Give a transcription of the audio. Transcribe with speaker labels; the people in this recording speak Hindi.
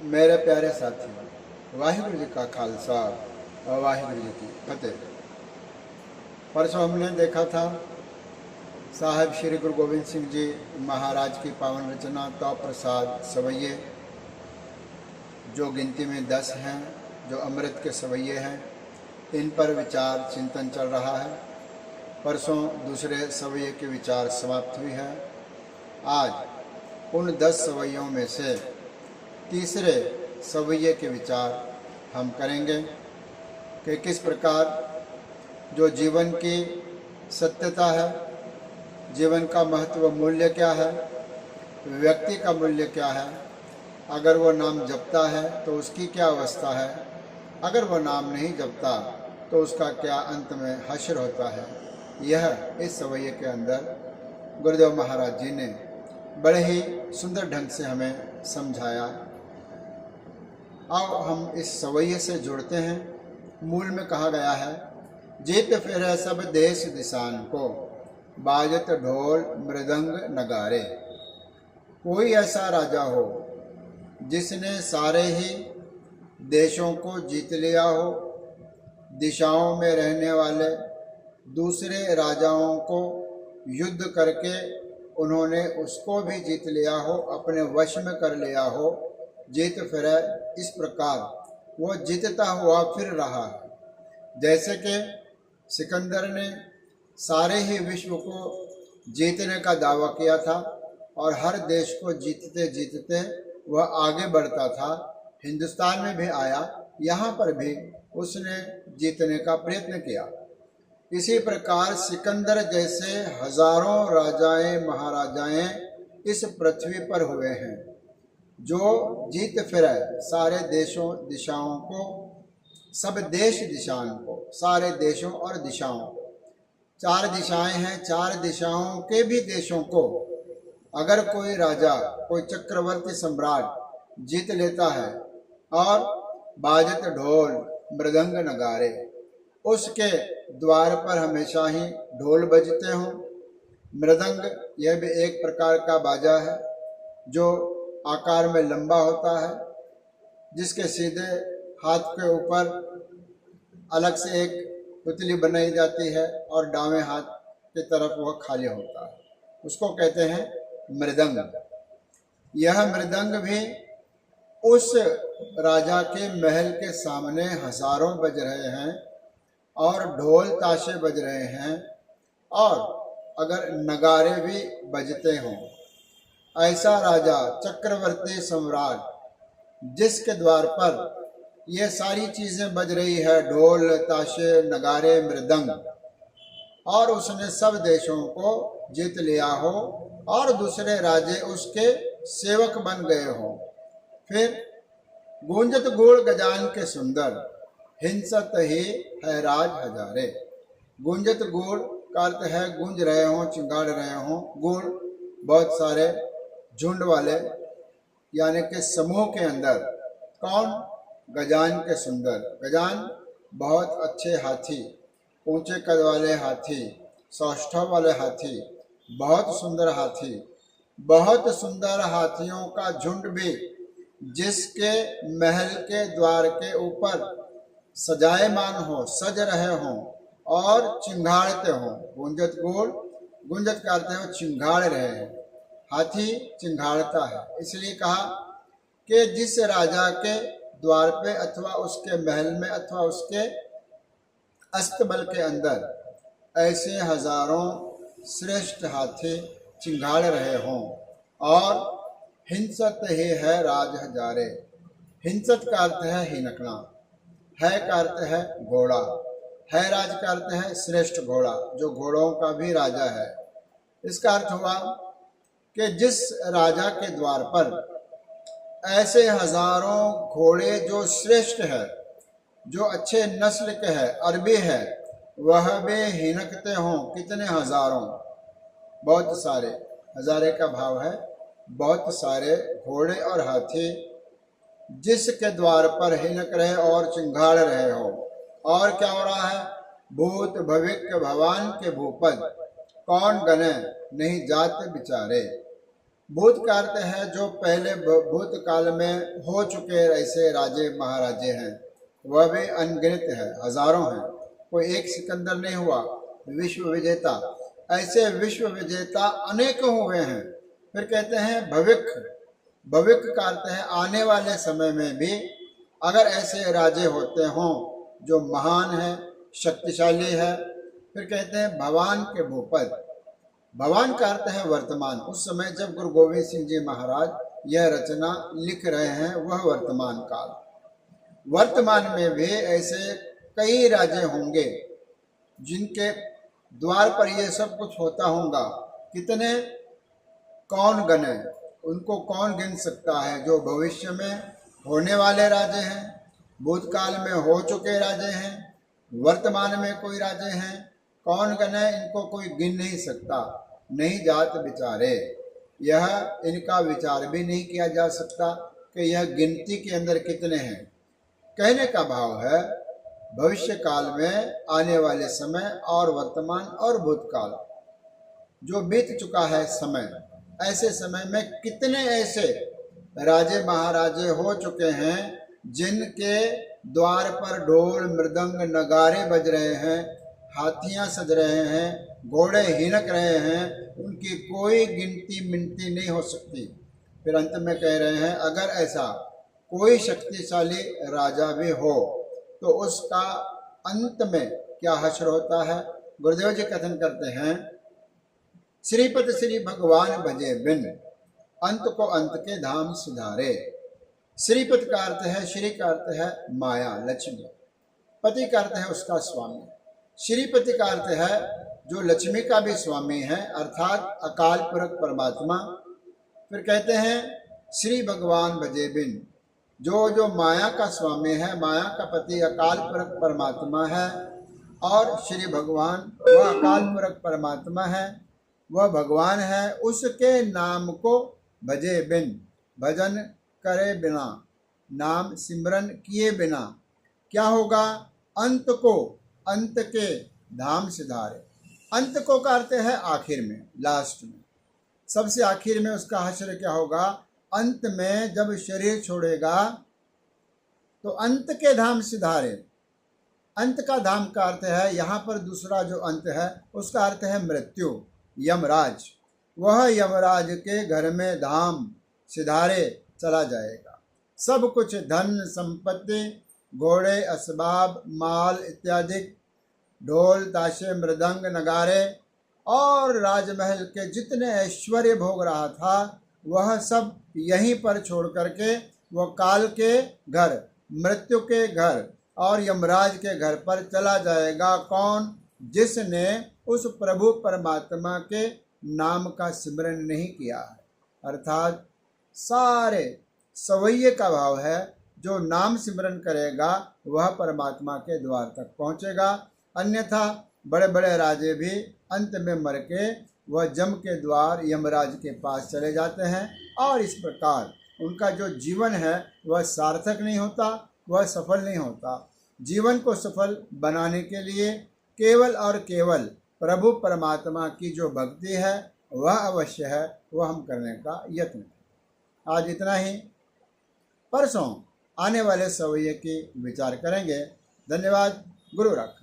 Speaker 1: मेरे प्यारे साथियों, वाहिगुरु जी का खालसा और वाहिगुरु जी की फतेह। परसों हमने देखा था साहिब श्री गुरु गोविंद सिंह जी महाराज की पावन रचना तो प्रसाद सवैये, जो गिनती में 10 हैं, जो अमृत के सवैये हैं, इन पर विचार चिंतन चल रहा है। परसों दूसरे सवैये के विचार समाप्त हुई है। आज उन 10 सवैयों में से तीसरे सवैये के विचार हम करेंगे कि किस प्रकार जो जीवन की सत्यता है, जीवन का महत्व मूल्य क्या है, व्यक्ति का मूल्य क्या है, अगर वो नाम जपता है तो उसकी क्या अवस्था है, अगर वो नाम नहीं जपता तो उसका क्या अंत में हश्र होता है, यह इस सवैये के अंदर गुरुदेव महाराज जी ने बड़े ही सुंदर ढंग से हमें समझाया। अब हम इस सवैये से जुड़ते हैं। मूल में कहा गया है, जीत फिरे सब देश दिशान को, बाजत ढोल मृदंग नगारे। कोई ऐसा राजा हो जिसने सारे ही देशों को जीत लिया हो, दिशाओं में रहने वाले दूसरे राजाओं को युद्ध करके उन्होंने उसको भी जीत लिया हो, अपने वश में कर लिया हो, जीत फिरे, इस प्रकार वो जीतता हुआ फिर रहा है। जैसे कि सिकंदर ने सारे ही विश्व को जीतने का दावा किया था और हर देश को जीतते जीतते वह आगे बढ़ता था। हिंदुस्तान में भी आया, यहाँ पर भी उसने जीतने का प्रयत्न किया। इसी प्रकार सिकंदर जैसे हजारों राजाएं महाराजाएं इस पृथ्वी पर हुए हैं, जो जीत फिरे सारे देशों दिशाओं को, सब देश दिशाओं को, सारे देशों और दिशाओं को। 4 दिशाएं हैं, 4 दिशाओं के भी देशों को अगर कोई राजा, कोई चक्रवर्ती सम्राट जीत लेता है और बाजत ढोल मृदंग नगारे, उसके द्वार पर हमेशा ही ढोल बजते हों। मृदंग यह भी एक प्रकार का बाजा है जो आकार में लंबा होता है, जिसके सीधे हाथ के ऊपर अलग से एक पुतली बनाई जाती है और दावें हाथ की तरफ वह खाली होता है, उसको कहते हैं मृदंग। यह मृदंग भी उस राजा के महल के सामने हजारों बज रहे हैं और ढोल ताशे बज रहे हैं, और अगर नगारे भी बजते हों, ऐसा राजा चक्रवर्ती सम्राट जिसके द्वार पर ये सारी चीजें बज रही है, ढोल ताशे नगारे मृदंग, और उसने सब देशों को जीत लिया हो और दूसरे राजे उसके सेवक बन गए हों। फिर गूंजत गुड़ गजान के सुंदर, हिंसत ही है राज हजारे। गूंजत गुड़ का अर्थ है गूंज रहे हों, चिंगाड़ रहे हों। गुड़ बहुत सारे झुंड वाले यानी कि समूह के अंदर। कौन? गजान के सुंदर। गजान बहुत अच्छे हाथी, ऊंचे कद वाले हाथी, सौष्ठव वाले हाथी, बहुत सुंदर हाथी, बहुत सुंदर हाथियों का झुंड भी जिसके महल के द्वार के ऊपर सजायमान हो, सज रहे हों और चिंगाड़ते हों। गुंजत गुड़, गुंजत का अर्थ है वो चिंगाड़ रहे हैं, हाथी चिंगाड़ता है। इसलिए कहा कि जिस राजा के द्वार पे अथवा उसके महल में अथवा उसके अस्तबल के अंदर ऐसे हजारों श्रेष्ठ हाथी चिंगाड़ रहे हों। और हिंसत ही है राज हजारे। हिंसत का अर्थ है हिनकना, है का अर्थ है घोड़ा, है राज का अर्थ है श्रेष्ठ घोड़ा, जो घोड़ों का भी राजा है। इसका अर्थ हुआ कि जिस राजा के द्वार पर ऐसे हजारों घोड़े जो श्रेष्ठ है, जो अच्छे नस्ल के है, अरबी है, वह भी हिनकते हों। कितने? हजारों, बहुत सारे। हजारे का भाव है बहुत सारे घोड़े और हाथी जिसके द्वार पर हिनक रहे और चिंगाड़ रहे हो। और क्या हो रहा है? भूत भविष्य भगवान के भूपद, कौन गने नहीं जाते बिचारे। भूत का अर्थ है जो पहले भूतकाल में हो चुके ऐसे राजे महाराजे हैं, वह भी अनगिनत है, हजारों हैं, कोई एक सिकंदर नहीं हुआ। विश्व विजेता, ऐसे विश्व विजेता अनेकों हुए हैं। फिर कहते हैं भविष्य, भविष्य का अर्थ है आने वाले समय में भी अगर ऐसे राजे होते हों जो महान है, शक्तिशाली है। फिर कहते हैं भगवान के भूपद, भगवान का अर्थ है वर्तमान। उस समय जब गुरु गोविंद सिंह जी महाराज यह रचना लिख रहे हैं वह वर्तमान काल, वर्तमान में भी ऐसे कई राजे होंगे जिनके द्वार पर यह सब कुछ होता होगा। कितने, कौन गने, उनको कौन गिन सकता है। जो भविष्य में होने वाले राजे हैं, भूतकाल में हो चुके राजे हैं, वर्तमान में कोई राजे हैं, कौन गने, इनको कोई गिन नहीं सकता। नहीं जात विचारे, यह इनका विचार भी नहीं किया जा सकता कि यह गिनती के अंदर कितने हैं। कहने का भाव है भविष्य काल में आने वाले समय और वर्तमान और भूतकाल जो बीत चुका है समय, ऐसे समय में कितने ऐसे राजे महाराजे हो चुके हैं जिनके द्वार पर ढोल मृदंग नगारे बज रहे हैं, हाथियां सज रहे हैं, घोड़े हिनक रहे हैं, उनकी कोई गिनती मिनती नहीं हो सकती। फिर अंत में कह रहे हैं अगर ऐसा कोई शक्तिशाली राजा भी हो तो उसका अंत में क्या हश्र होता है। गुरुदेव जी कथन करते हैं श्रीपति श्री भगवान भजे बिन, अंत को अंत के धाम सुधारे। श्रीपति का अर्थ है, श्री का अर्थ है माया लक्ष्मी, पति का अर्थ है उसका स्वामी। श्रीपति का अर्थ है जो लक्ष्मी का भी स्वामी है अर्थात अकाल पुरख परमात्मा। फिर कहते हैं श्री भगवान भजे बिन, जो माया का स्वामी है, माया का पति अकाल पुरख परमात्मा है। और श्री भगवान वह अकाल पुरख परमात्मा है, वह भगवान है, उसके नाम को भजे बिन, भजन करे बिना, नाम सिमरन किए बिना क्या होगा, अंत को अंत के धाम सिधारे। अंत को का अर्थ है आखिर में, लास्ट में, सबसे आखिर में उसका हश्र क्या होगा। अंत में जब शरीर छोड़ेगा तो अंत के धाम सिधारे। अंत का धाम का अर्थ है यहाँ पर दूसरा जो अंत है उसका अर्थ है मृत्यु, यमराज। वह यमराज के घर में धाम सिधारे चला जाएगा। सब कुछ धन संपत्ति, घोड़े असबाब माल इत्यादि, ढोल ताशे मृदंग नगारे और राजमहल के जितने ऐश्वर्य भोग रहा था वह सब यहीं पर छोड़ करके वह काल के घर, मृत्यु के घर और यमराज के घर पर चला जाएगा। कौन, जिसने उस प्रभु परमात्मा के नाम का सिमरन नहीं किया है। अर्थात सारे सवैये का भाव है, जो नाम सिमरन करेगा वह परमात्मा के द्वार तक पहुँचेगा। अन्यथा बड़े बड़े राजे भी अंत में मर के वह जम के द्वार यमराज के पास चले जाते हैं और इस प्रकार उनका जो जीवन है वह सार्थक नहीं होता, वह सफल नहीं होता। जीवन को सफल बनाने के लिए केवल और केवल प्रभु परमात्मा की जो भक्ति है वह अवश्य है, वह हम करने का यत्न। आज इतना ही, परसों आने वाले सवैये की विचार करेंगे। धन्यवाद। गुरु रख।